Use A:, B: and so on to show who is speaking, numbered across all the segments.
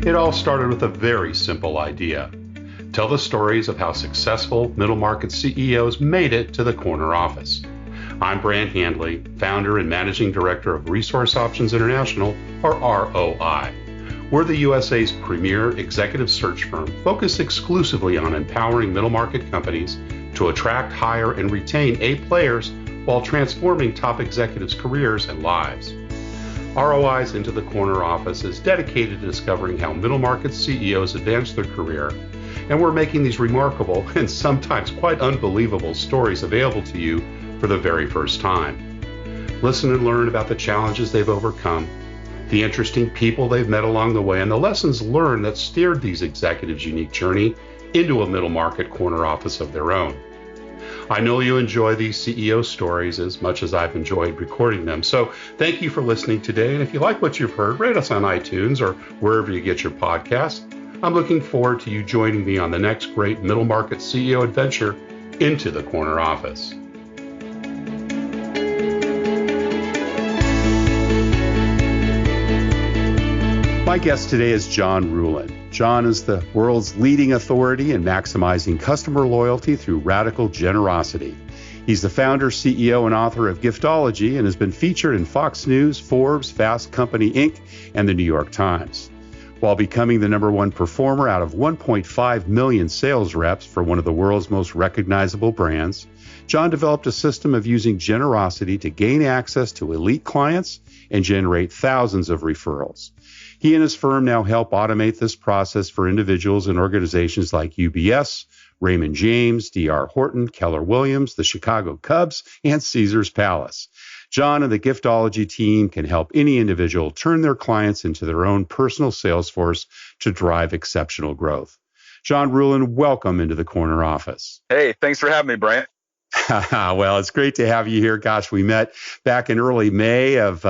A: It all started with a very simple idea. Tell the stories of how successful middle market CEOs made it to the corner office. I'm Brant Handley, founder and managing director of Resource Options International, or ROI. We're the USA's premier executive search firm focused exclusively on empowering middle market companies to attract, hire, and retain A players while transforming top executives' careers and lives. ROI's Into the Corner office is dedicated to discovering how middle market CEOs advance their career, and we're making these remarkable and sometimes quite unbelievable stories available to you for the very first time. Listen and learn about the challenges they've overcome, the interesting people they've met along the way, and the lessons learned that steered these executives' unique journey into a middle market corner office of their own. I know you enjoy these CEO stories as much as I've enjoyed recording them. So thank you for listening today. And if you like what you've heard, rate us on iTunes or wherever you get your podcasts. I'm looking forward to you joining me on the next great middle market CEO adventure into the corner office. My guest today is John Ruhlin. John is the world's leading authority in maximizing customer loyalty through radical generosity. He's the founder, CEO, and author of Giftology and has been featured in Fox News, Forbes, Fast Company, Inc., and the New York Times. While becoming the number one performer out of 1.5 million sales reps for one of the world's most recognizable brands, John developed a system of using generosity to gain access to elite clients and generate thousands of referrals. He and his firm now help automate this process for individuals and organizations like UBS, Raymond James, D.R. Horton, Keller Williams, the Chicago Cubs, and Caesar's Palace. John and the Giftology team can help any individual turn their clients into their own personal sales force to drive exceptional growth. John Ruhlin, welcome into the corner office.
B: Hey, thanks for having me, Brant.
A: Well, it's great to have you here. Gosh, we met back in early May of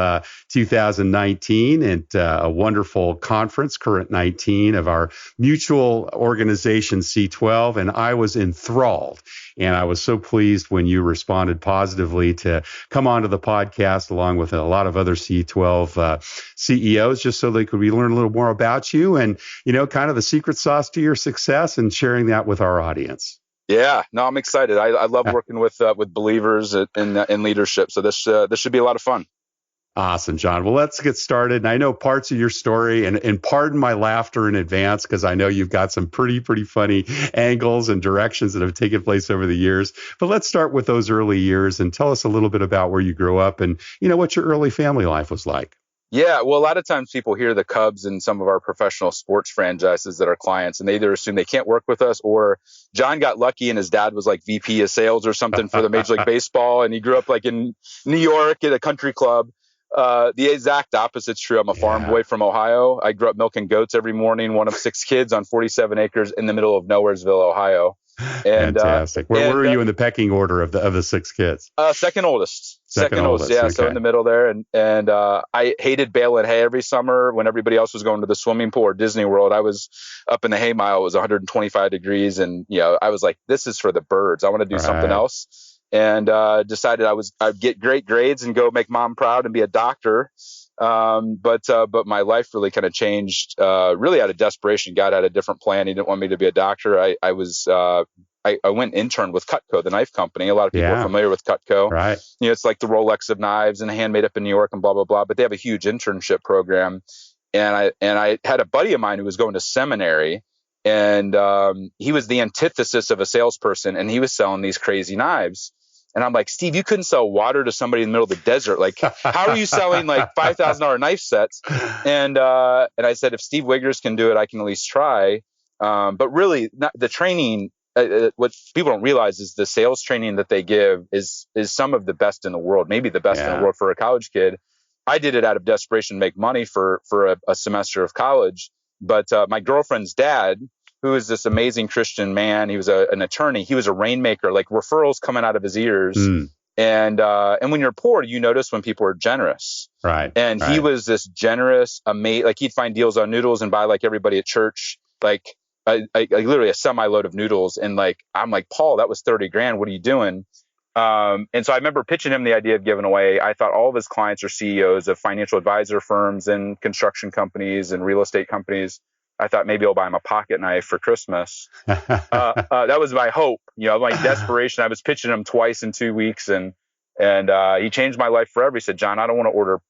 A: 2019 at a wonderful conference, Current 19, of our mutual organization, C12, and I was enthralled. And I was so pleased when you responded positively to come onto the podcast along with a lot of other C12 CEOs, just so they could learn a little more about you and, kind of the secret sauce to your success and sharing that with our audience.
B: Yeah, no, I'm excited. I love working with believers in leadership. So this should be a lot of fun.
A: Awesome, John. Well, let's get started. And I know parts of your story, and pardon my laughter in advance, because I know you've got some pretty funny angles and directions that have taken place over the years. But let's start with those early years and tell us a little bit about where you grew up and, what your early family life was like.
B: Yeah, well, a lot of times people hear the Cubs and some of our professional sports franchises that are clients, and they either assume they can't work with us, or John got lucky and his dad was like VP of sales or something for the Major League Baseball, and he grew up like in New York at a country club. The exact opposite's true. I'm a farm boy from Ohio. I grew up milking goats every morning, one of 6 kids on 47 acres in the middle of Nowheresville, Ohio. And,
A: fantastic. Where were you in the pecking order of the 6 kids?
B: Second oldest. Second oldest. Yeah.
A: Okay.
B: So in the middle there. And I hated baling hay every summer when everybody else was going to the swimming pool or Disney World. I was up in the hay mile. It was 125 degrees. And, I was like, this is for the birds. I want to do something else. And decided I'd get great grades and go make mom proud and be a doctor. But my life really kind of changed, really out of desperation. God had a different plan. He didn't want me to be a doctor. I went intern with Cutco, the knife company. A lot of people are familiar with Cutco.
A: Right.
B: It's like the Rolex of knives and handmade up in New York and blah, blah, blah. But they have a huge internship program. And I had a buddy of mine who was going to seminary, and he was the antithesis of a salesperson, and he was selling these crazy knives. And I'm like, Steve, you couldn't sell water to somebody in the middle of the desert. Like, how are you selling like $5,000 knife sets? And I said, if Steve Wiggers can do it, I can at least try. But really, the training, what people don't realize is the sales training that they give is some of the best in the world, maybe the best in the world for a college kid. I did it out of desperation to make money for a semester of college. But my girlfriend's dad, who is this amazing Christian man, he was an attorney. He was a rainmaker, like referrals coming out of his ears. And when you're poor, you notice when people are generous.
A: Right.
B: And he was this generous, like he'd find deals on noodles and buy like everybody at church, like literally a semi-load of noodles. And like, I'm like, Paul, that was 30 grand. What are you doing? And so I remember pitching him the idea of giving away. I thought all of his clients are CEOs of financial advisor firms and construction companies and real estate companies. I thought maybe I'll buy him a pocket knife for Christmas. That was my hope, my desperation. I was pitching him twice in 2 weeks, and he changed my life forever. He said, John, I don't want to order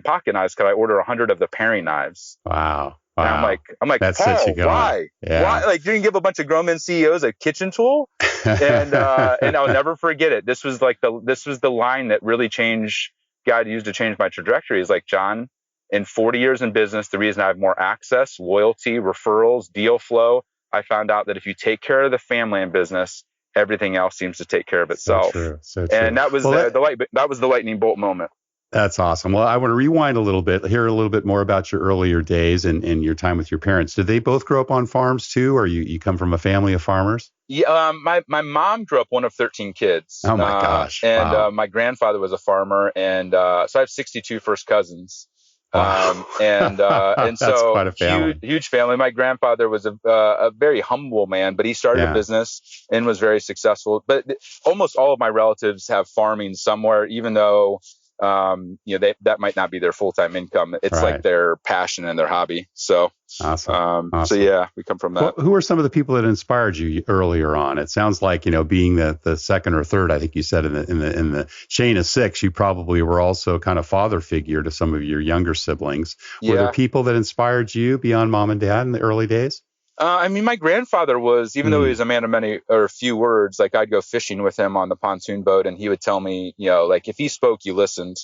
B: pocket knives. Could I order 100 of the paring knives?
A: Wow.
B: And I'm like,
A: That's
B: Paul,
A: such a good
B: why?
A: Yeah.
B: Why? Like, you're gonna give a bunch of grown men CEOs a kitchen tool? And I'll never forget it. This was the line that really changed. God used to change my trajectory. He's like, John, in 40 years in business, the reason I have more access, loyalty, referrals, deal flow, I found out that if you take care of the family in business, everything else seems to take care of itself.
A: So true.
B: And that was that was the lightning bolt moment.
A: That's awesome. Well, I want to rewind a little bit, hear a little bit more about your earlier days and your time with your parents. Did they both grow up on farms too, or you come from a family of farmers?
B: Yeah, my mom grew up one of 13 kids.
A: Oh my gosh!
B: And
A: wow.
B: My grandfather was a farmer, and so I have 62 first cousins.
A: Wow.
B: And
A: That's
B: so
A: quite a family.
B: Huge family. My grandfather was a very humble man, but he started a business and was very successful. But almost all of my relatives have farming somewhere, even though that might not be their full-time income. It's like their passion and their hobby. So
A: awesome.
B: So yeah, we come from that.
A: Well, who are some of the people that inspired you earlier on? It sounds like, being the second or third, I think you said in the chain of 6, you probably were also kind of father figure to some of your younger siblings. Were there people that inspired you beyond mom and dad in the early days?
B: My grandfather was, even though he was a man of many or few words, like I'd go fishing with him on the pontoon boat, and he would tell me, like if he spoke, you listened.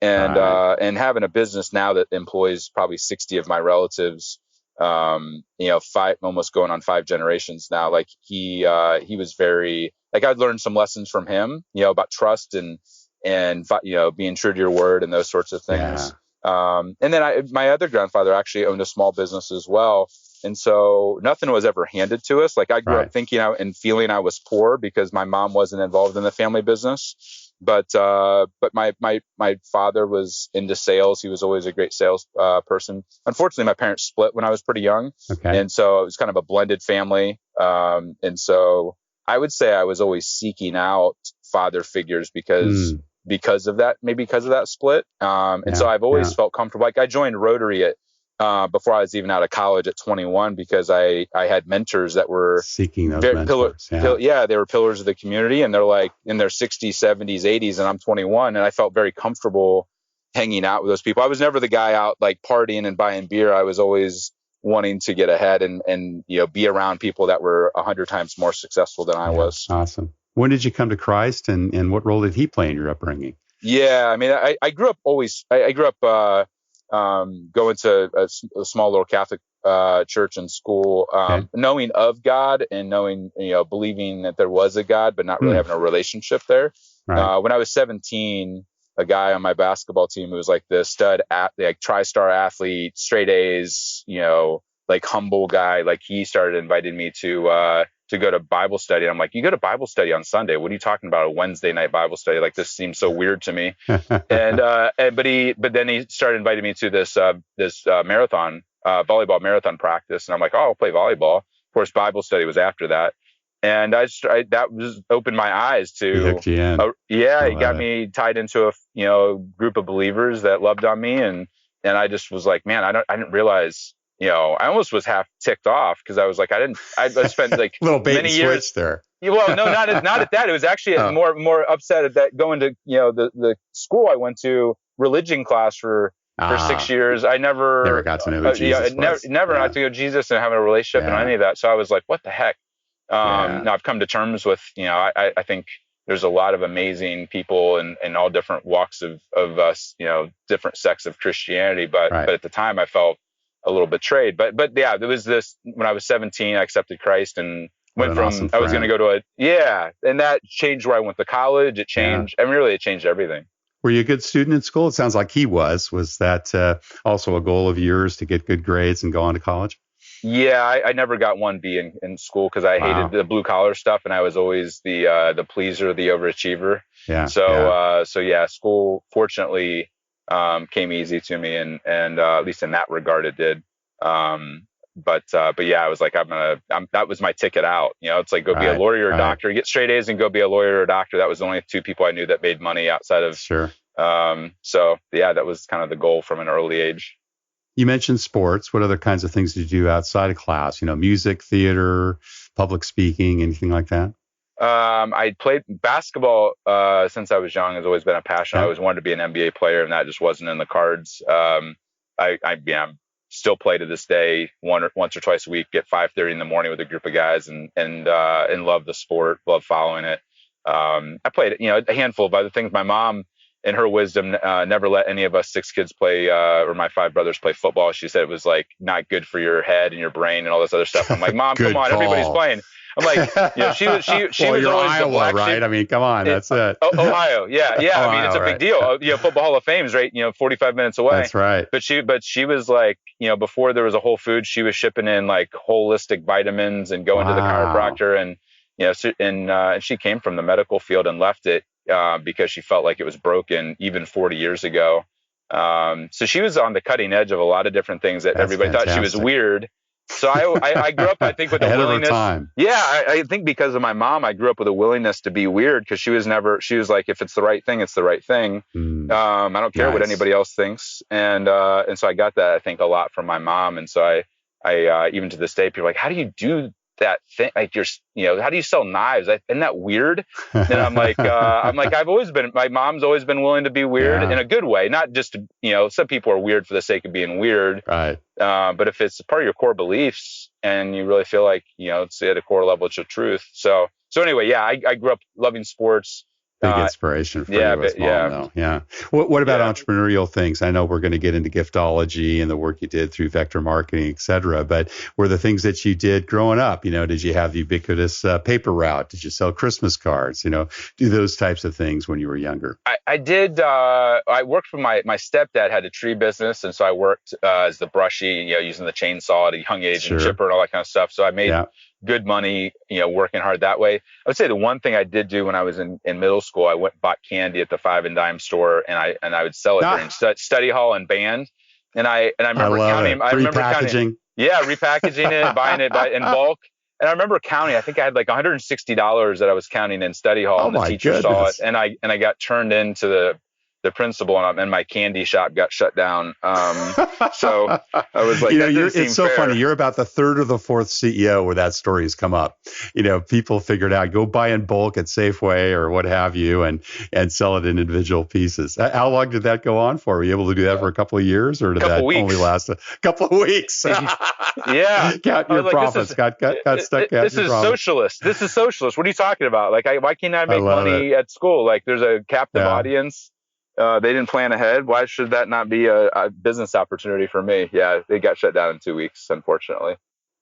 B: And having a business now that employs probably 60 of my relatives, 5, almost going on 5 generations now. Like he was very, like I'd learned some lessons from him, about trust and being true to your word and those sorts of things. And then my other grandfather actually owned a small business as well. And so nothing was ever handed to us. Like I grew up thinking and feeling I was poor because my mom wasn't involved in the family business. But my father was into sales. He was always a great sales person. Unfortunately, my parents split when I was pretty young.
A: Okay.
B: And so it was kind of a blended family. And so I would say I was always seeking out father figures because of that split. And so I've always felt comfortable. Like I joined Rotary before I was even out of college at 21 because I had mentors that were
A: seeking those mentors.
B: They were pillars of the community, and they're like in their 60s, 70s, 80s, and I'm 21, and I felt very comfortable hanging out with those people. I was never the guy out like partying and buying beer. I was always wanting to get ahead and be around people that were 100 times more successful than I was.
A: Awesome. When did you come to Christ, and what role did he play in your upbringing?
B: Yeah, I mean, I grew up going to a small little Catholic church and school, knowing of God and knowing, believing that there was a God, but not really having a relationship there.
A: Right.
B: When I was 17, a guy on my basketball team who was like the stud tri-star athlete, straight A's, like humble guy, like he started inviting me to go to Bible study. And I'm like, you go to Bible study on Sunday? What are you talking about? A Wednesday night Bible study? Like, this seems so weird to me. But then he started inviting me to this marathon, volleyball marathon practice. And I'm like, oh, I'll play volleyball. Of course, Bible study was after that. And that was opened my eyes to, he got me tied into a group of believers that loved on me. And I just was like, man, I didn't realize, I almost was half ticked off because I was like, I spent like
A: little bait
B: many
A: and
B: years
A: switch there.
B: Well, no, not at that. It was actually more upset at that going to, the school I went to, religion class for 6 years. I never
A: got to know who Jesus was.
B: Never got to know Jesus and have a relationship and any of that. So I was like, what the heck? Now I've come to terms with, I think there's a lot of amazing people in all different walks of us, different sects of Christianity. But at the time I felt a little betrayed. But yeah, there was this, when I was 17, I accepted Christ and went from, I was going to go to and that changed where I went to college. It changed, it changed everything.
A: Were you a good student in school? It sounds like he was. Was that also a goal of yours to get good grades and go on to college?
B: Yeah, I never got 1B in school because I hated the blue collar stuff, and I was always the pleaser, the overachiever. So school fortunately came easy to me, and at least in that regard it did. But yeah, I was like, that was my ticket out. It's like go be a lawyer or a doctor, get straight A's and go be a lawyer or a doctor. That was the only 2 people I knew that made money outside of.
A: Sure.
B: So yeah, that was kind of the goal from an early age.
A: You mentioned sports. What other kinds of things did you do outside of class? Music, theater, public speaking, anything like that?
B: I played basketball since I was young. Has always been a passion. I
A: Okay.
B: always wanted to be an NBA player, and that just wasn't in the cards. I'm still play to this day, once or twice a week at 5:30 in the morning with a group of guys, and love the sport, love following it. I played, a handful of other things. My mom, in her wisdom, never let any of us 6 kids play, or my 5 brothers play football. She said it was like not good for your head and your brain and all this other stuff. I'm like, Mom, come on, everybody's playing. I'm like, she was
A: Well,
B: was
A: you're
B: always
A: Iowa,
B: the black
A: right?
B: sheep.
A: I mean, come on, that's it.
B: Ohio, yeah. I mean, it's a big
A: right.
B: deal. Football Hall of Fame is right, 45 minutes away.
A: That's right.
B: But she was like, before there was a Whole Foods, she was shipping in like holistic vitamins and going to the chiropractor, and and she came from the medical field and left it because she felt like it was broken even 40 years ago. So she was on the cutting edge of a lot of different things that everybody thought she was weird. So I grew up, I think, with a willingness. Yeah, I think because of my mom, I grew up with a willingness to be weird, because she was like, if it's the right thing, it's the right thing. I don't care what anybody else thinks. And so I got that, I think, a lot from my mom. And so I even to this day, people are like, how do you do that thing? Like, how do you sell knives? Isn't that weird? And I'm like, my mom's always been willing to be weird in a good way, not just some people are weird for the sake of being weird.
A: Right.
B: But if it's part of your core beliefs and you really feel like, it's at a core level, it's your truth. So anyway, yeah, I grew up loving sports.
A: Big inspiration for you as well, though. Yeah. What about entrepreneurial things? I know we're going to get into Giftology and the work you did through vector marketing, et cetera, but were the things that you did growing up, did you have the ubiquitous paper route? Did you sell Christmas cards? Do those types of things when you were younger?
B: I did. I worked for my stepdad had a tree business. And so I worked as the brushy, using the chainsaw at a young age and chipper and all that kind of stuff. So I made good money, working hard that way. I would say the one thing I did do when I was in middle school, I went and bought candy at the 5 and dime store, and I would sell it during study hall and band. And I remember counting. Repackaging it, buying it in bulk. And I remember counting. I think I had like $160 that I was counting in study hall, and the teacher saw it, and I got turned into the principal, and my candy shop got shut down. So I was like,
A: it's so funny. You're about the third or the fourth CEO where that story has come up. People figured out, go buy in bulk at Safeway or what have you, and sell it in individual pieces. How long did that go on for? Were you able to do that for a couple of years, or did that only last a couple of weeks?
B: Yeah.
A: Count your profits. Got stuck.
B: This is socialist. This is socialist. What are you talking about? Like, why can't I make money at school? Like, there's a captive audience. They didn't plan ahead. Why should that not be a business opportunity for me? Yeah, they got shut down in 2 weeks, unfortunately.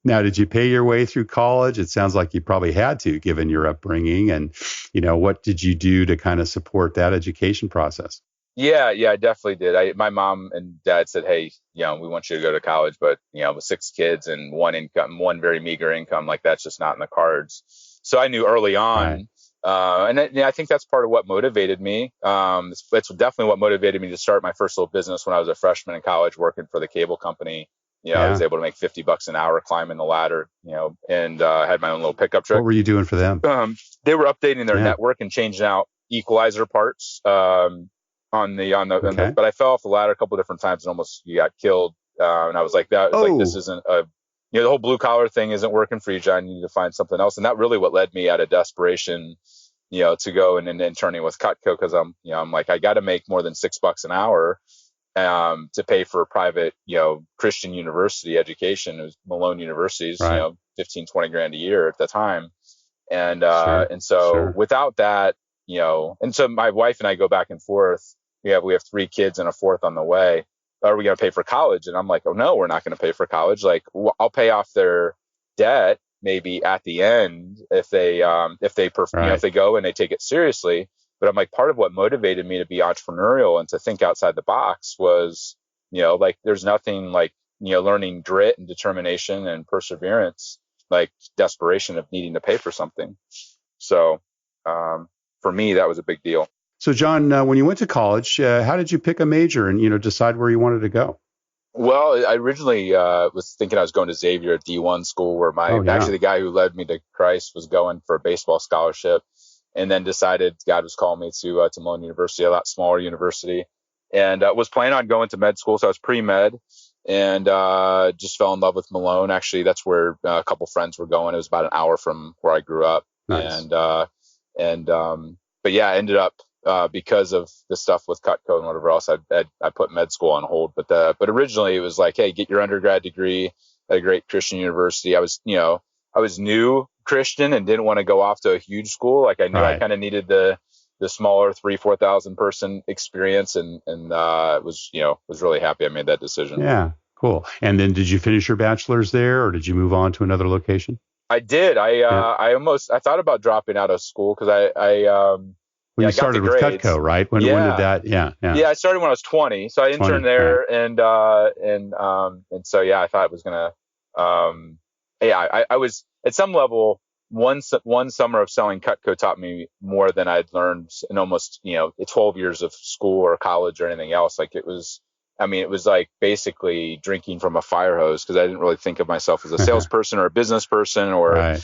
A: Now, did you pay your way through college? It sounds like you probably had to, given your upbringing. And, what did you do to kind of support that education process?
B: Yeah, I definitely did. My mom and dad said, hey, we want you to go to college, but, with 6 kids and one very meager income, like, that's just not in the cards. So I knew early on. Right. And I think that's part of what motivated me. It's definitely what motivated me to start my first little business when I was a freshman in college, working for the cable company. I was able to make $50 an hour climbing the ladder, and had my own little pickup truck.
A: What were you doing for them?
B: They were updating their network and changing out equalizer parts but I fell off the ladder a couple of different times and almost got killed. And I was like, this isn't the whole blue collar thing isn't working for you, John. You need to find something else. And that really what led me out of desperation, to go and interning with Cutco, because I'm like, I got to make more than $6 an hour to pay for private, Christian university education. It was Malone Universities, 15, 20 grand a year at the time. And so without that, and so my wife and I go back and forth. We have 3 kids and a fourth on the way. Are we going to pay for college? And I'm like, oh no, we're not going to pay for college. Like, I'll pay off their debt maybe at the end if they if they go and they take it seriously. But I'm like, part of what motivated me to be entrepreneurial and to think outside the box was, like, there's nothing like, learning grit and determination and perseverance, like desperation of needing to pay for something. So for me, that was a big deal.
A: So, John, when you went to college, how did you pick a major and, decide where you wanted to go?
B: Well, I originally was thinking I was going to Xavier, a D1 school, where actually the guy who led me to Christ was going for a baseball scholarship, and then decided God was calling me to Malone University, a lot smaller university, and was planning on going to med school. So I was pre-med, and just fell in love with Malone. Actually, that's where a couple friends were going. It was about an hour from where I grew up.
A: Nice.
B: But yeah, I ended up because of the stuff with Cutco and whatever else, I put med school on hold. But originally it was like, hey, get your undergrad degree at a great Christian university. I was new Christian and didn't want to go off to a huge school. Like I knew I kind of needed the smaller 3,000-4,000 person experience, and was really happy I made that decision.
A: Yeah, cool. And then did you finish your bachelor's there, or did you move on to another location?
B: I did. I thought about dropping out of school because
A: You started with Cutco, right? When did that? Yeah.
B: I started when I was 20, so I interned there, and so I thought it was gonna. I was at some level. One summer of selling Cutco taught me more than I'd learned in almost 12 years of school or college or anything else. Like it was like basically drinking from a fire hose, because I didn't really think of myself as a salesperson or a business person or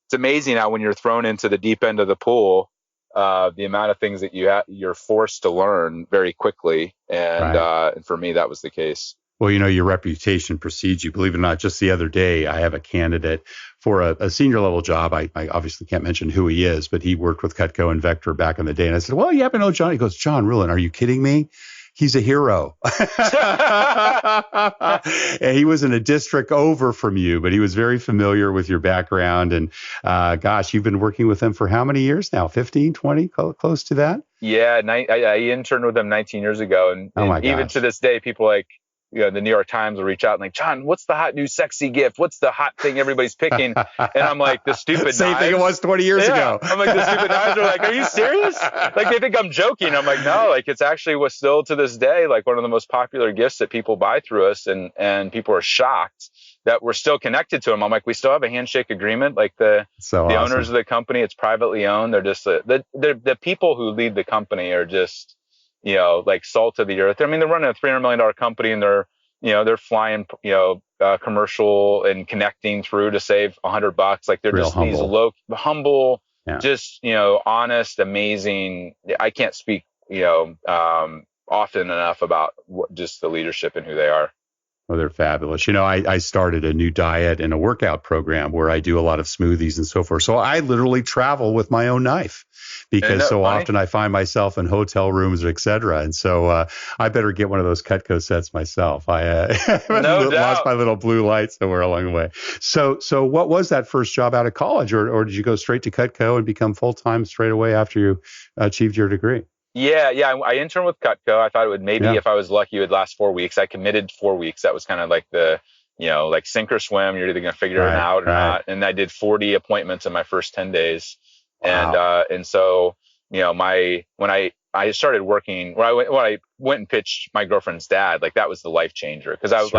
B: it's amazing how when you're thrown into the deep end of the pool, the amount of things that you're forced to learn very quickly. And for me, that was the case.
A: Well, your reputation precedes you. Believe it or not, just the other day, I have a candidate for a senior level job. I obviously can't mention who he is, but he worked with Cutco and Vector back in the day. And I said, well, you happen to know John? He goes, John Ruhlin, are you kidding me? He's a hero. And he was in a district over from you, but he was very familiar with your background. And gosh, you've been working with him for how many years now? 15, 20, close to that?
B: Yeah, I interned with him 19 years ago. And even to this day, people like, the New York Times will reach out and like, John, what's the hot new sexy gift? What's the hot thing everybody's picking? And I'm like, the stupid
A: Same
B: knives.
A: thing it was 20 years ago.
B: I'm like, the stupid knives are like, are you serious? Like, they think I'm joking. I'm like, no, like, it's actually what's still to this day, like one of the most popular gifts that people buy through us. And people are shocked that we're still connected to them. I'm like, we still have a handshake agreement. Like the owners of the company, it's privately owned. They're just the people who lead the company are just, like salt of the earth. I mean, they're running a $300 million company, and they're flying, commercial and connecting through to save $100. Like they're just humble. These humble, just, honest, amazing. I can't speak, often enough about just the leadership and who they are.
A: Well, they're fabulous. I started a new diet and a workout program where I do a lot of smoothies and so forth. So I literally travel with my own knife, because often I find myself in hotel rooms, et cetera. And so I better get one of those Cutco sets myself. I lost my little blue light somewhere along the way. So what was that first job out of college, or did you go straight to Cutco and become full-time straight away after you achieved your degree?
B: Yeah. I interned with Cutco. I thought it would if I was lucky, it would last 4 weeks. I committed 4 weeks. That was kind of like the, like sink or swim. You're either going to figure it out or not. And I did 40 appointments in my first 10 days. Wow. And so, when I started working, when I went and pitched my girlfriend's dad, like that was the life changer. Because I was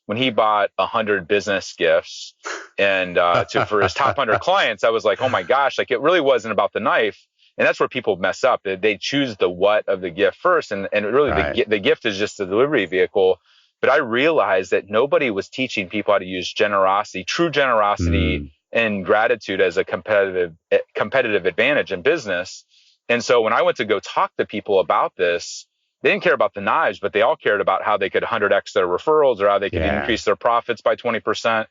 B: when he bought 100 business gifts and for his top 100 clients, I was like, oh my gosh, like it really wasn't about the knife. And that's where people mess up. They choose the what of the gift first. And really the gift is just the delivery vehicle. But I realized that nobody was teaching people how to use generosity, true generosity and gratitude as a competitive advantage in business. And so when I went to go talk to people about this, they didn't care about the knives, but they all cared about how they could 100x their referrals or how they could increase their profits by 20%.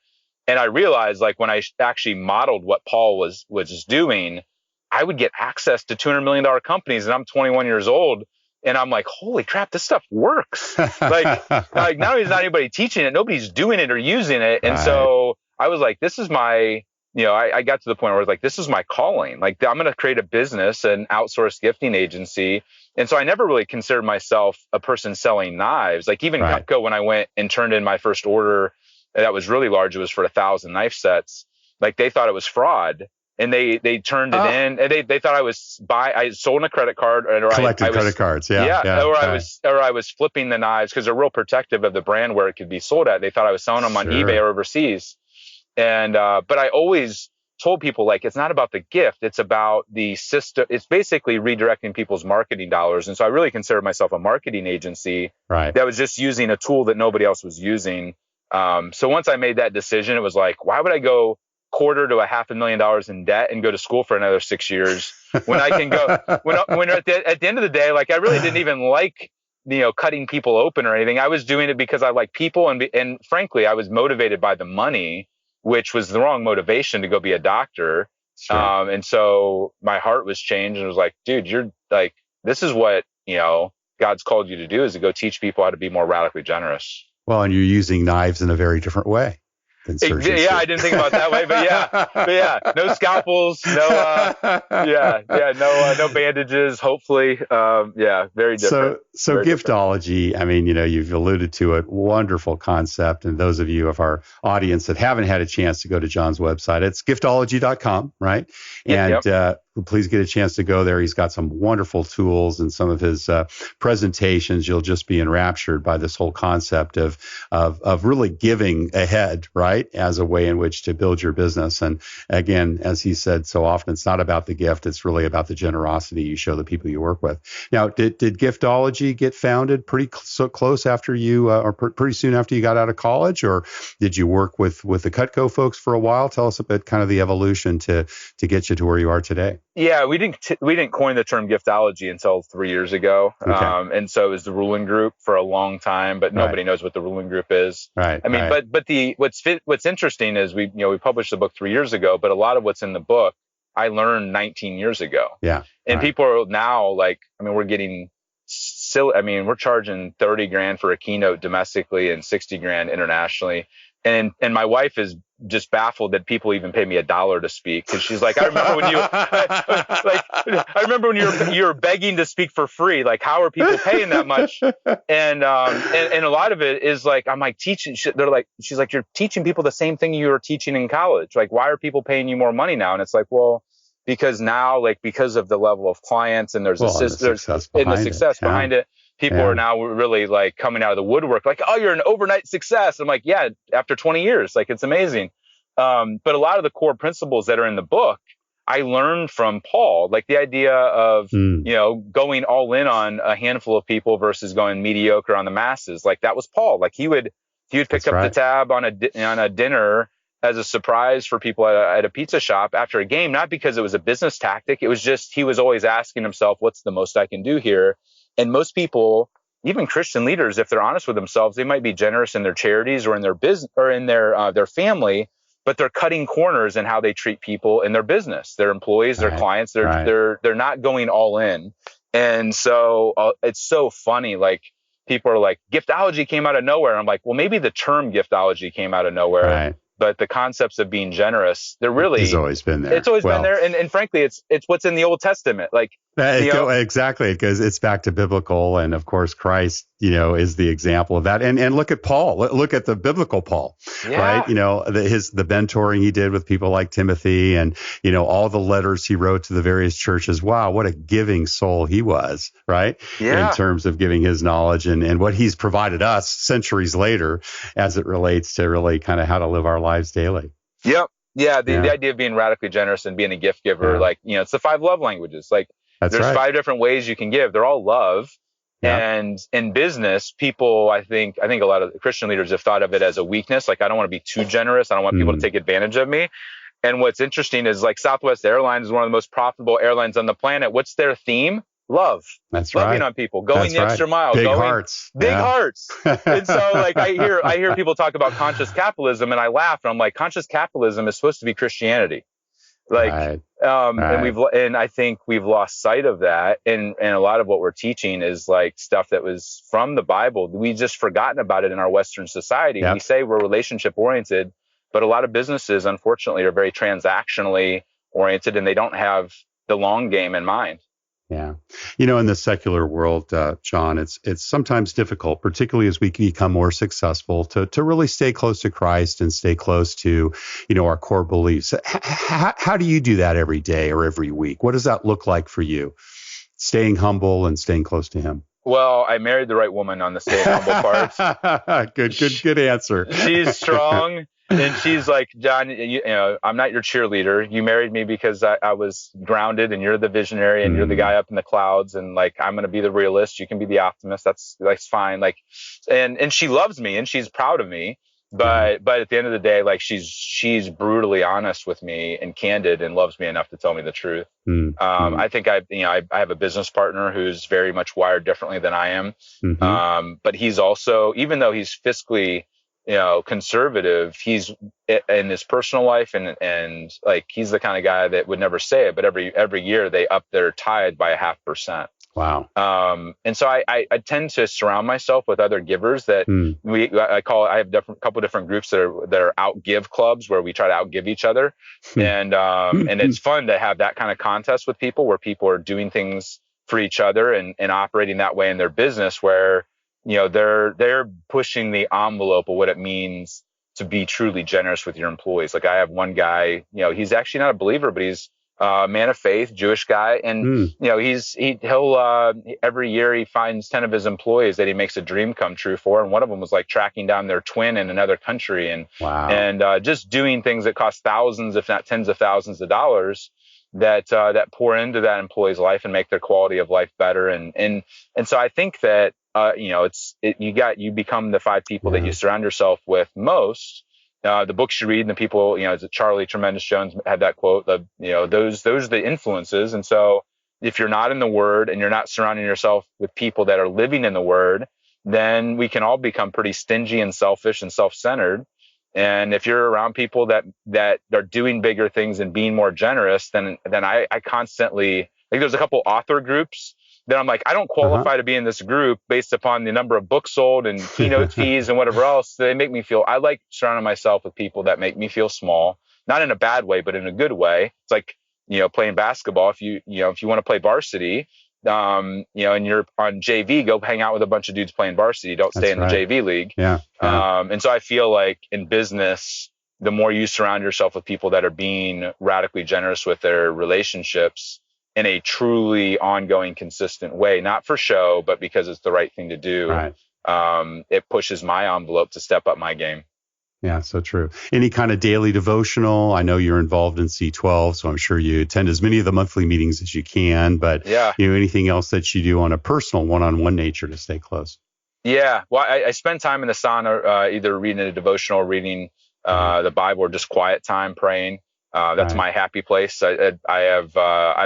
B: And I realized, like, when I actually modeled what Paul was doing, I would get access to $200 million companies, and I'm 21 years old. And I'm like, holy crap, this stuff works. like not only is not anybody teaching it, nobody's doing it or using it. And so I was like, this is my, I got to the point where I was like, this is my calling. Like, I'm going to create a business, an outsourced gifting agency. And so I never really considered myself a person selling knives. Like even Cutco, when I went and turned in my first order that was really large, it was for 1,000 knife sets. Like they thought it was fraud. And they turned it in, and they thought I sold a credit card, or
A: collected credit cards,
B: I was flipping the knives because they're real protective of the brand where it could be sold at. They thought I was selling them on eBay or overseas, and but I always told people, like, it's not about the gift, it's about the system. It's basically redirecting people's marketing dollars, and so I really consider myself a marketing agency that was just using a tool that nobody else was using. So once I made that decision, it was like, why would I go $250,000 to $500,000 in debt and go to school for another 6 years when I can go when at the end of the day, like I really didn't even like cutting people open or anything. I was doing it because I like people. And frankly, I was motivated by the money, which was the wrong motivation to go be a doctor.
A: Sure.
B: And so my heart was changed and it was like, dude, you're like, this is what, God's called you to do, is to go teach people how to be more radically generous.
A: Well, and you're using knives in a very different way than surgeons.
B: Yeah, I didn't think about it that way, but yeah, no scalpels, no bandages. Hopefully, very different.
A: So
B: very
A: Giftology,
B: different.
A: I mean, you've alluded to it, wonderful concept. And those of you of our audience that haven't had a chance to go to John's website, it's giftology.com, right? And please get a chance to go there. He's got some wonderful tools, and some of his presentations, you'll just be enraptured by this whole concept of really giving ahead, right, as a way in which to build your business. And again, as he said so often, it's not about the gift, it's really about the generosity you show the people you work with. Now, did Giftology get founded pretty close after you, or pretty soon after you got out of college, or did you work with the Cutco folks for a while? Tell us a bit, kind of the evolution to get you to where you are today.
B: Yeah, we didn't coin the term Giftology until 3 years ago.
A: Okay.
B: And so it was the Ruhlin Group for a long time, but nobody knows what the Ruhlin Group is.
A: Right.
B: I mean, but what's interesting is we published the book 3 years ago, but a lot of what's in the book I learned 19 years ago.
A: Yeah.
B: And people are now like, we're getting silly. We're charging 30 grand for a keynote domestically and 60 grand internationally. And my wife is just baffled that people even pay me $1 to speak, because she's like, I remember when you were begging to speak for free. Like, how are people paying that much? And a lot of it is like, I'm like teaching. She's like, you're teaching people the same thing you were teaching in college. Like, why are people paying you more money now? And it's like, well, because now, because of the level of clients and there's the success behind it. People are now really like coming out of the woodwork, like, oh, you're an overnight success. I'm like, yeah, after 20 years, like, it's amazing. But a lot of the core principles that are in the book, I learned from Paul, like the idea of, going all in on a handful of people versus going mediocre on the masses. Like, that was Paul. Like, he would pick up the tab on a dinner as a surprise for people at a pizza shop after a game, not because it was a business tactic. It was just, he was always asking himself, what's the most I can do here? And most people, even Christian leaders, if they're honest with themselves, they might be generous in their charities or in their business or in their family, but they're cutting corners in how they treat people in their business, their employees, their clients. They're not going all in. And so it's so funny. Like, people are like, Giftology came out of nowhere. I'm like, well, maybe the term Giftology came out of nowhere.
A: Right.
B: But the concepts of being generous, it's
A: always been there.
B: It's always been there. And frankly, it's what's in the Old Testament. Like,
A: exactly. Because it's back to biblical. And of course, Christ, is the example of that. And look at Paul, look at the biblical Paul, right? The mentoring he did with people like Timothy, and, all the letters he wrote to the various churches. Wow, what a giving soul he was, right?
B: Yeah.
A: In terms of giving his knowledge and what he's provided us centuries later as it relates to really kind of how to live our lives daily.
B: Yep. Yeah. The idea of being radically generous and being a gift giver, it's the 5 love languages. Like, there's 5 different ways you can give. They're all love. Yeah. And in business, people, I think a lot of Christian leaders have thought of it as a weakness. Like, I don't want to be too generous. I don't want people to take advantage of me. And what's interesting is, like, Southwest Airlines is one of the most profitable airlines on the planet. What's their theme? Love.
A: That's
B: Loving on people, going the extra mile,
A: big hearts.
B: And so, like, I hear people talk about conscious capitalism, and I laugh, and I'm like, conscious capitalism is supposed to be Christianity. Like, and I think we've lost sight of that. And a lot of what we're teaching is like stuff that was from the Bible. We just forgotten about it in our Western society. Yep. We say we're relationship oriented, but a lot of businesses, unfortunately, are very transactionally oriented, and they don't have the long game in mind.
A: Yeah. In the secular world, John, it's sometimes difficult, particularly as we become more successful, to really stay close to Christ and stay close to, our core beliefs. How do you do that every day or every week? What does that look like for you? Staying humble and staying close to him.
B: Well, I married the right woman on the staying humble part.
A: Good answer.
B: She's strong. And she's like, John, I'm not your cheerleader. You married me because I was grounded, and you're the visionary, and you're the guy up in the clouds. And like, I'm going to be the realist. You can be the optimist. That's fine. Like, and she loves me, and she's proud of me. but at the end of the day, like she's brutally honest with me and candid and loves me enough to tell me the truth. I think I have a business partner who's very much wired differently than I am. But he's also, even though he's fiscally, conservative, he's in his personal life and like, he's the kind of guy that would never say it, but every year they up their tithe by 0.5%.
A: Wow.
B: And so I tend to surround myself with other givers that I have a couple different groups that are outgive clubs where we try to outgive each other. And it's fun to have that kind of contest with people where people are doing things for each other and operating that way in their business where, they're pushing the envelope of what it means to be truly generous with your employees. Like I have one guy, he's actually not a believer, but he's man of faith, Jewish guy. And, he'll every year he finds 10 of his employees that he makes a dream come true for. And one of them was like tracking down their twin in another country and just doing things that cost thousands, if not tens of thousands of dollars that pour into that employee's life and make their quality of life better. And so I think that, you become the 5 people that you surround yourself with most. The books you read and the people, Charlie Tremendous Jones had that quote, those are the influences. And so if you're not in the Word and you're not surrounding yourself with people that are living in the Word, then we can all become pretty stingy and selfish and self-centered. And if you're around people that are doing bigger things and being more generous, then I constantly, like there's a couple author groups that I'm like, I don't qualify to be in this group based upon the number of books sold and keynote fees and whatever else. They make me feel, I like surrounding myself with people that make me feel small, not in a bad way, but in a good way. It's like, playing basketball. If you want to play varsity, and you're on JV, go hang out with a bunch of dudes playing varsity. Don't stay in the JV league. And so I feel like in business, the more you surround yourself with people that are being radically generous with their relationships in a truly ongoing, consistent way, not for show, but because it's the right thing to do. It pushes my envelope to step up my game.
A: Yeah, so true. Any kind of daily devotional? I know you're involved in C12, so I'm sure you attend as many of the monthly meetings as you can, but anything else that you do on a personal one-on-one nature to stay close? Yeah,
B: well, I spend time in the sauna, either reading a devotional, reading the Bible, or just quiet time praying. That's my happy place. I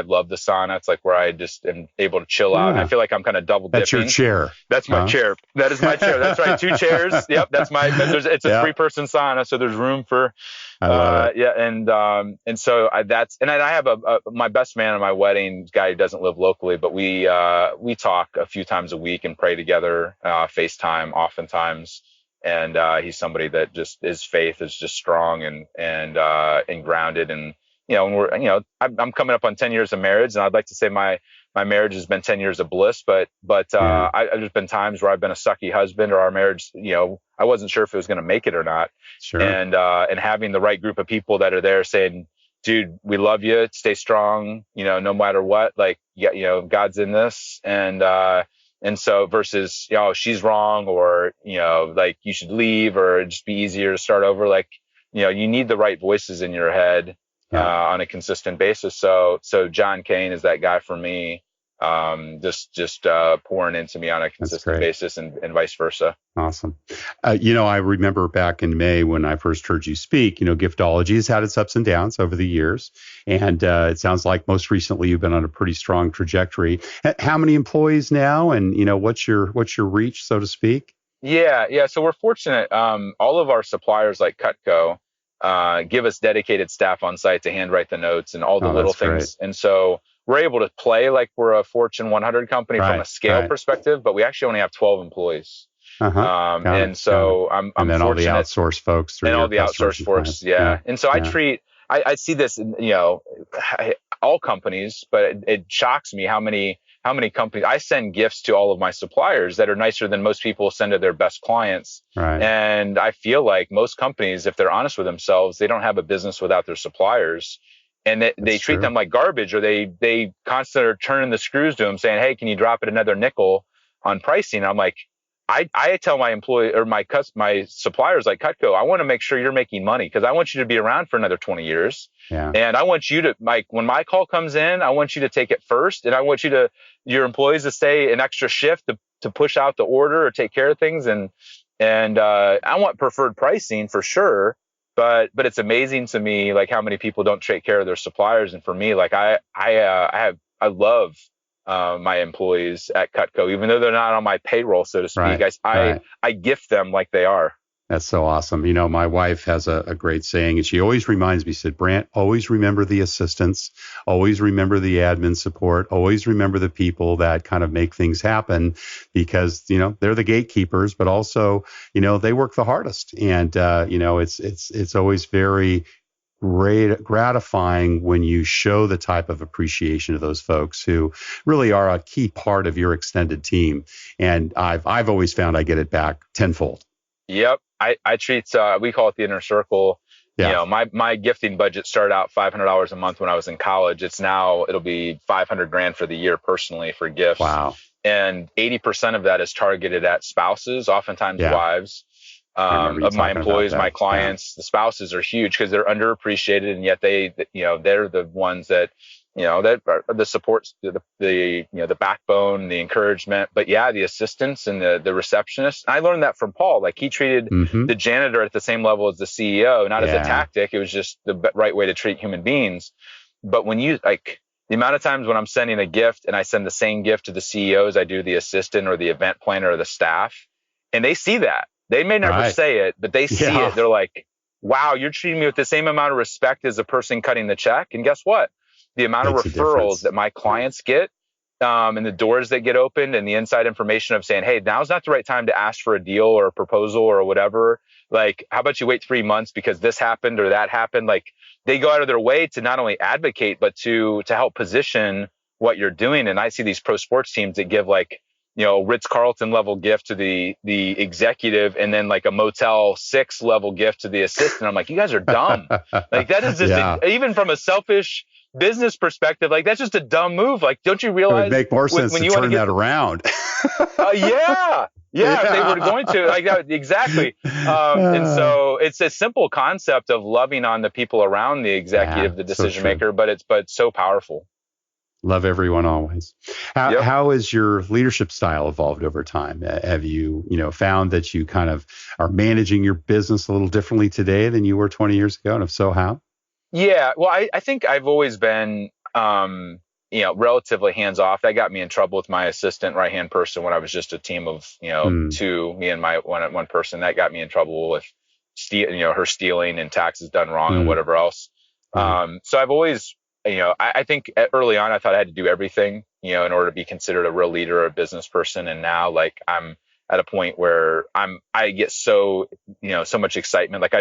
B: love the sauna. It's like where I just am able to chill out. And I feel like I'm kind of double dipping.
A: That's your chair.
B: That's my chair. That is my chair. That's right. 2 chairs. Yep. That's it's a 3-person sauna. So there's room for, and so I have my best man at my wedding, guy who doesn't live locally, but we talk a few times a week and pray together, FaceTime oftentimes. And he's somebody that just his faith is just strong and grounded. And when I'm coming up on 10 years of marriage, and I'd like to say my marriage has been 10 years of bliss, but there's been times where I've been a sucky husband, or our marriage, I wasn't sure if it was going to make it or not.
A: Sure.
B: And having the right group of people that are there saying, dude, we love you, stay strong, no matter what, like, God's in this. And so versus, she's wrong, or, like you should leave, or it'd just be easier to start over. Like, you need the right voices in your head, on a consistent basis. So John Kane is that guy for me, just pouring into me on a consistent basis and vice versa.
A: Awesome. I remember back in May when I first heard you speak, Giftology has had its ups and downs over the years. And it sounds like most recently you've been on a pretty strong trajectory. How many employees now? And, what's your reach, so to speak?
B: Yeah. So we're fortunate. All of our suppliers like Cutco give us dedicated staff on site to handwrite the notes and all the little things. Great. And so we're able to play like we're a Fortune 100 company from a scale perspective, but we actually only have 12 employees. And so I'm
A: and then
B: fortunate.
A: All the outsourced folks.
B: And all the outsourced folks. Yeah. And so I see this, all companies, but it shocks me how many companies I send gifts to all of my suppliers that are nicer than most people send to their best clients.
A: Right.
B: And I feel like most companies, if they're honest with themselves, they don't have a business without their suppliers. And they treat them like garbage, or they constantly are turning the screws to them saying, hey, can you drop it another nickel on pricing? I'm like, I tell my employee or my suppliers like Cutco, I want to make sure you're making money because I want you to be around for another 20 years.
A: Yeah.
B: And I want you to, when my call comes in, I want you to take it first. And I want your employees to stay an extra shift to push out the order or take care of things. And And I want preferred pricing for sure. But it's amazing to me, like how many people don't take care of their suppliers. And for me, like I love my employees at Cutco, even though they're not on my payroll, so to speak. I gift them like they are.
A: That's so awesome. You know, my wife has a great saying, and she always reminds me, said, Brant, always remember the assistants, always remember the admin support, always remember the people that kind of make things happen, because, you know, they're the gatekeepers, but also, you know, they work the hardest. And, you know, it's always very gratifying when you show the type of appreciation to those folks who really are a key part of your extended team. And I've always found I get it back tenfold.
B: Yep. I treat, we call it the inner circle. Yeah. You know, my gifting budget started out $500 a month when I was in college. It'll be $500,000 for the year personally for gifts.
A: Wow.
B: And 80% of that is targeted at spouses, oftentimes wives, of my employees, my clients. The spouses are huge because they're underappreciated, and yet they're the ones that, you know, that are the supports, the backbone, the encouragement. But yeah, the assistants and the receptionists. I learned that from Paul. Like he treated the janitor at the same level as the CEO, not as a tactic. It was just the right way to treat human beings. But when you like the amount of times when I'm sending a gift and I send the same gift to the CEO as I do the assistant or the event planner or the staff, and they see that. They may never say it, but they see it. They're like, wow, you're treating me with the same amount of respect as the person cutting the check. And guess what? The amount of referrals that my clients get, and the doors that get opened, and the inside information of saying, hey, now's not the right time to ask for a deal or a proposal or whatever. Like, how about you wait 3 months because this happened or that happened? Like, they go out of their way to not only advocate, but to help position what you're doing. And I see these pro sports teams that give like, you know, Ritz-Carlton level gift to the executive, and then like a Motel 6 level gift to the assistant. I'm like, you guys are dumb. Like that is just even from a selfish business perspective, like that's just a dumb move. Like, don't you realize
A: it would make more sense to turn that around?
B: If they were going to like that, exactly. And so it's a simple concept of loving on the people around the executive, the decision maker, but it's so powerful.
A: Love everyone always. How has your leadership style evolved over time? Have you, found that you kind of are managing your business a little differently today than you were 20 years ago? And if so, how?
B: Yeah, well, I think I've always been, relatively hands off. That got me in trouble with my assistant right-hand person when I was just a team of, two, me and my one person. That got me in trouble with her stealing and taxes done wrong and whatever else. So I've always, I think early on I thought I had to do everything, in order to be considered a real leader or a business person. And now like I'm at a point where I get so much excitement. Like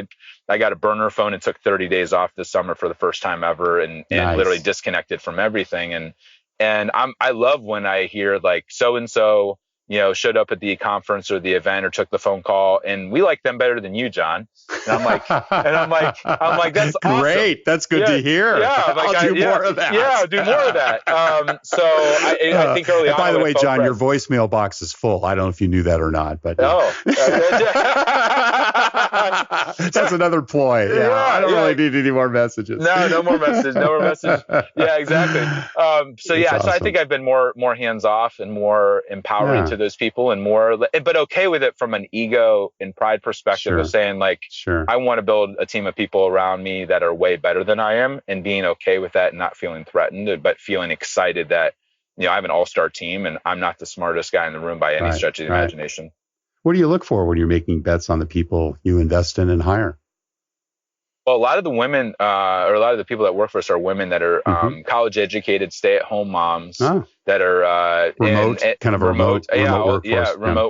B: I got a burner phone and took 30 days off this summer for the first time ever, and literally disconnected from everything. And I love when I hear like so-and-so, showed up at the conference or the event or took the phone call, and we like them better than you, John. And I'm like, that's awesome.
A: Great. That's good to hear.
B: Yeah.
A: I'll do more of that.
B: Yeah, do more of that. So I think early on.
A: By the way, John, your voicemail box is full. I don't know if you knew that or not, but that's another ploy. Yeah. I don't really need any more messages.
B: No more messages. No more messages. Yeah, exactly. So I think I've been more hands off and more empowering to those people, and but okay with it from an ego and pride perspective of saying like, I want to build a team of people around me that are way better than I am, and being okay with that and not feeling threatened, but feeling excited that, I have an all-star team and I'm not the smartest guy in the room by any stretch of the imagination.
A: What do you look for when you're making bets on the people you invest in and hire?
B: Well, a lot of the women, or a lot of the people that work for us are women that are college educated, stay-at-home moms that are
A: remote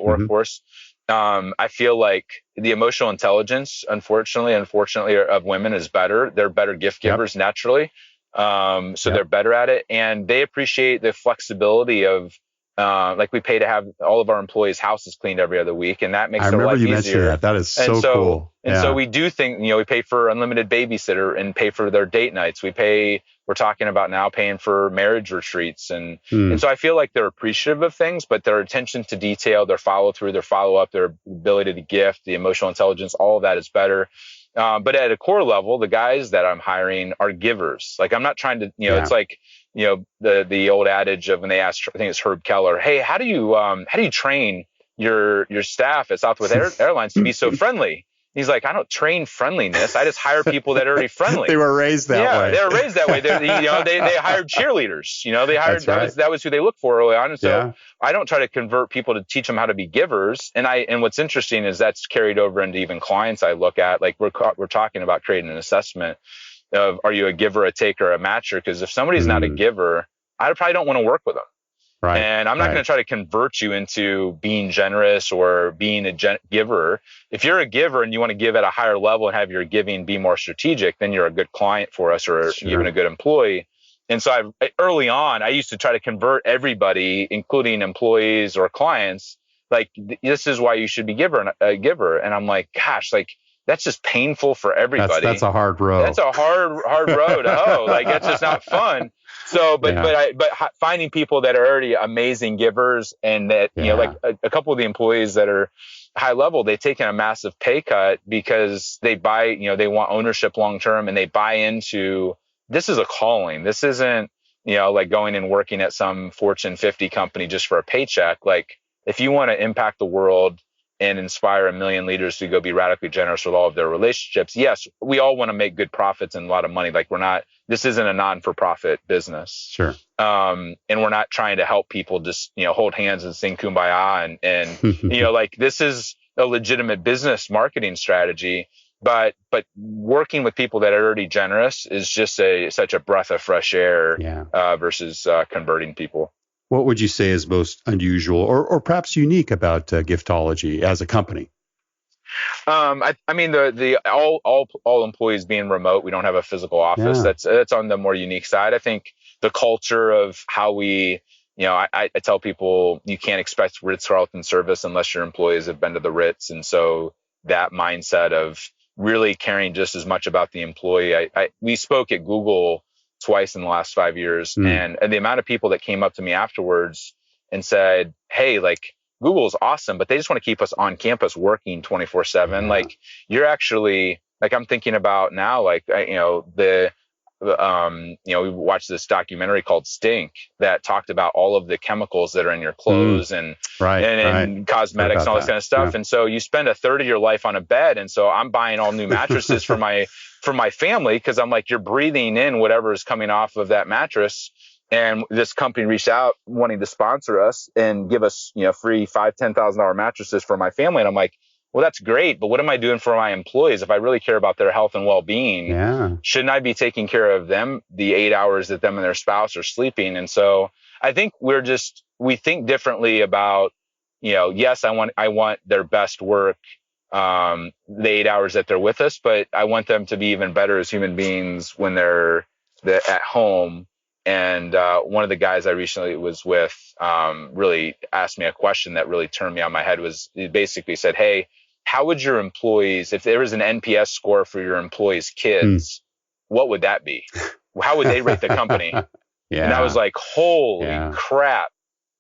B: workforce. I feel like the emotional intelligence, unfortunately, of women is better. They're better gift givers naturally. So they're better at it, and they appreciate the flexibility of, like we pay to have all of our employees' houses cleaned every other week, and that makes it a lot easier. I remember you mentioned that.
A: That is so cool.
B: And so we do think, we pay for unlimited babysitter and pay for their date nights. We're talking about now paying for marriage retreats. And so I feel like they're appreciative of things, but their attention to detail, their follow through, their follow up, their ability to gift, the emotional intelligence, all of that is better. But at a core level, the guys that I'm hiring are givers. Like I'm not trying to, it's like, the old adage of when they asked, I think it's Herb Keller, hey, how do you train your staff at Southwest Airlines to be so friendly. He's like, I don't train friendliness. I just hire people that are already friendly.
A: They were raised that way.
B: They were raised that way. They hired cheerleaders. They hired, that was who they looked for early on. And so I don't try to convert people to teach them how to be givers. And what's interesting is that's carried over into even clients I look at. Like we're talking about creating an assessment of, are you a giver, a taker, a matcher? Because if somebody's not a giver, I probably don't want to work with them.
A: Right.
B: And I'm not going to try to convert you into being generous or being a giver. If you're a giver and you want to give at a higher level and have your giving be more strategic, then you're a good client for us, or even a good employee. And so early on, I used to try to convert everybody, including employees or clients, like, this is why you should be a giver. And I'm like, gosh, like, that's just painful for everybody.
A: That's a hard road.
B: That's a hard road to hoe. Like, that's just not fun. So, but finding people that are already amazing givers, and that, like a couple of the employees that are high level, they've taken a massive pay cut because they they want ownership long-term, and they buy into, this is a calling. This isn't, like going and working at some Fortune 50 company just for a paycheck. Like, if you want to impact the world and inspire 1 million leaders to go be radically generous with all of their relationships. Yes, we all want to make good profits and a lot of money. Like, this isn't a non-for-profit business.
A: Sure.
B: And we're not trying to help people just, hold hands and sing Kumbaya and like, this is a legitimate business marketing strategy. But working with people that are already generous is just such a breath of fresh air versus converting people.
A: What would you say is most unusual or perhaps unique about Giftology as a company?
B: I mean, the all employees being remote, we don't have a physical office. That's on the more unique side. I think the culture of how we, I tell people, you can't expect Ritz-Carlton service unless your employees have been to the Ritz. And so that mindset of really caring just as much about the employee. We spoke at Google twice in the last 5 years. And the amount of people that came up to me afterwards and said, hey, like, Google's awesome, but they just want to keep us on campus working 24/7. Like, you're actually, like, I'm thinking about now, like, we watched this documentary called Stink that talked about all of the chemicals that are in your clothes and cosmetics and all this kind of stuff. And so you spend a third of your life on a bed. And so I'm buying all new mattresses for my family, because I'm like, you're breathing in whatever is coming off of that mattress. And this company reached out wanting to sponsor us and give us, free $5,000-$10,000 mattresses for my family. And I'm like, well, that's great, but what am I doing for my employees? If I really care about their health and well-being, shouldn't I be taking care of them the 8 hours that them and their spouse are sleeping? And so I think we think differently about, yes, I want their best work, the 8 hours that they're with us, but I want them to be even better as human beings when they're at home. And one of the guys I recently was with really asked me a question that really turned me on my head. He basically said, hey, how would your employees, if there was an NPS score for your employees' kids, what would that be? How would they rate the company? And I was like, holy crap.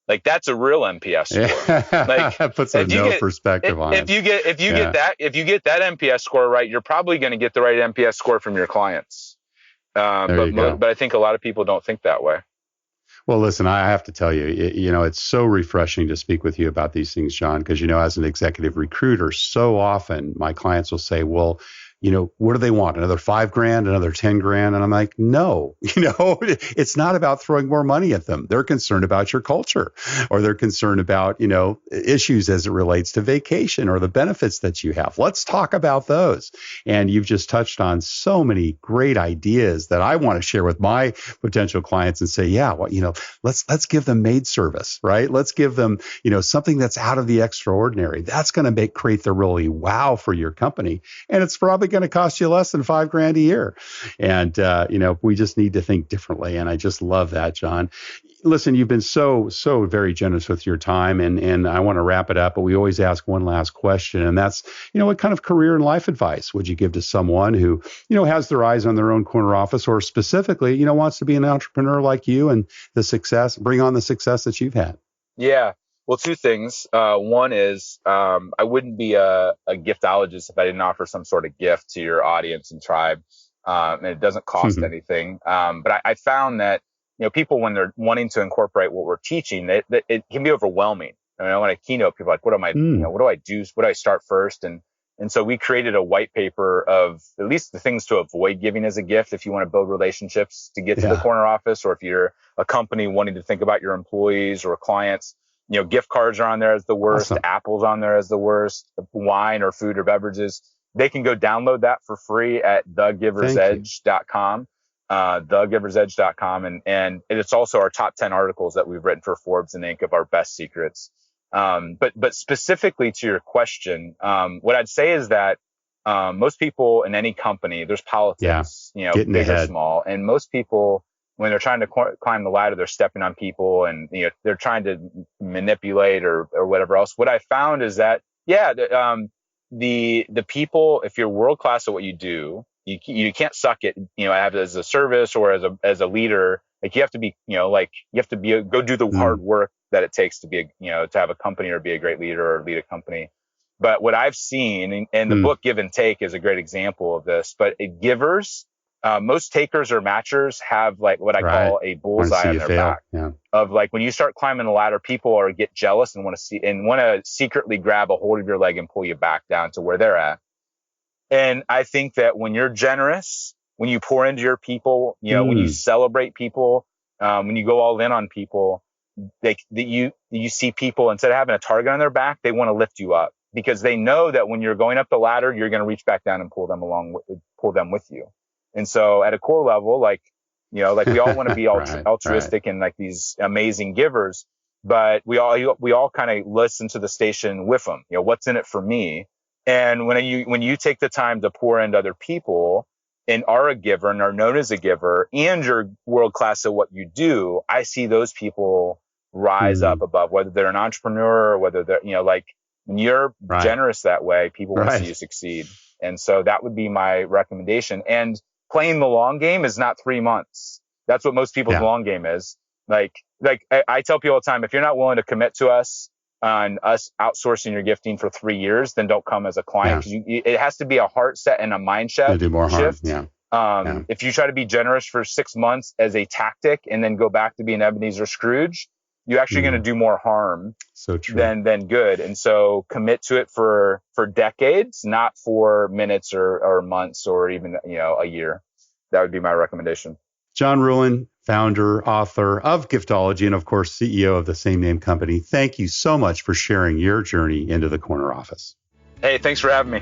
B: Like, that's a real NPS score. Like,
A: that puts perspective on it.
B: If you get that NPS score right, you're probably going to get the right NPS score from your clients. But I think a lot of people don't think that way.
A: Well, listen, I have to tell you, it's so refreshing to speak with you about these things, John, because, as an executive recruiter, so often my clients will say, well, what do they want? Another $5,000, another $10,000? And I'm like, no, it's not about throwing more money at them. They're concerned about your culture, or they're concerned about, issues as it relates to vacation or the benefits that you have. Let's talk about those. And you've just touched on so many great ideas that I want to share with my potential clients and say, let's give them maid service, right? Let's give them, something that's out of the extraordinary. That's going to create the really wow for your company. And it's probably going to cost you less than $5,000 a year. And, we just need to think differently. And I just love that, John. Listen, you've been so very generous with your time, and I want to wrap it up, but we always ask one last question. And that's, what kind of career and life advice would you give to someone who, has their eyes on their own corner office, or specifically, wants to be an entrepreneur like you and bring on the success that you've had?
B: Yeah. Well, two things. One is I wouldn't be a giftologist if I didn't offer some sort of gift to your audience and tribe. And it doesn't cost anything. But I found that, people, when they're wanting to incorporate what we're teaching, it can be overwhelming. I mean, when I keynote, people are like, what am I, what do I do? What do I start first? And so we created a white paper of at least the things to avoid giving as a gift if you want to build relationships to get to the corner office, or if you're a company wanting to think about your employees or clients. Gift cards are on there as the worst. Awesome. Apple's on there as the worst. Wine or food or beverages. They can go download that for free at thegiversedge.com, thegiversedge.com. And it's also our top 10 articles that we've written for Forbes and Inc. of our best secrets. But specifically to your question, what I'd say is that, most people in any company, there's politics, big or small. And most people, when they're trying to climb the ladder, they're stepping on people and, they're trying to manipulate or whatever else. What I found is that, the people, if you're world class at what you do, you can't suck it, as a service or as a leader. Like you have to be, you have to go do the hard work that it takes to be, to have a company or be a great leader or lead a company. But what I've seen, and the book Give and Take is a great example of this, but givers, most takers or matchers have like what I call a bullseye on their back of like, when you start climbing the ladder, people get jealous and want to secretly grab a hold of your leg and pull you back down to where they're at. And I think that when you're generous, when you pour into your people, when you celebrate people, when you go all in on people, you see people, instead of having a target on their back, they want to lift you up because they know that when you're going up the ladder, you're going to reach back down and pull them with you. And so at a core level, like we all want to be altruistic and like these amazing givers, but we all kind of listen to the station with them. What's in it for me? And when you take the time to pour into other people and are a giver and are known as a giver and you're world class at what you do, I see those people rise up above, whether they're an entrepreneur or whether they're, when you're generous that way, people want to see you succeed. And so that would be my recommendation. And playing the long game is not 3 months. That's what most people's long game is. Like I tell people all the time, if you're not willing to commit to us on us outsourcing your gifting for 3 years, then don't come as a client. It has to be a heart set and a mind shift. Do more harm. If you try to be generous for 6 months as a tactic and then go back to being Ebenezer Scrooge, you're actually going to do more harm than good. And so commit to it for decades, not for minutes or months or even, a year. That would be my recommendation.
A: John Ruhlin, founder, author of Giftology, and of course, CEO of the same name company. Thank you so much for sharing your journey into the corner office.
B: Hey, thanks for having me.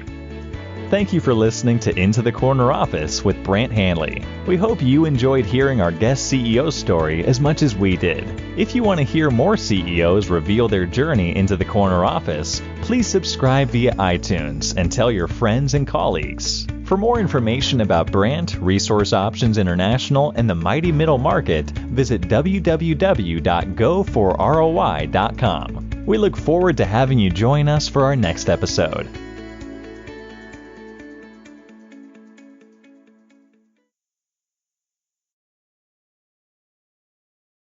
C: Thank you for listening to Into the Corner Office with Brant Hanley. We hope you enjoyed hearing our guest CEO story as much as we did. If you want to hear more CEOs reveal their journey into the corner office, please subscribe via iTunes and tell your friends and colleagues. For more information about Brant, Resource Options International, and the mighty middle market, visit www.goforroi.com. We look forward to having you join us for our next episode.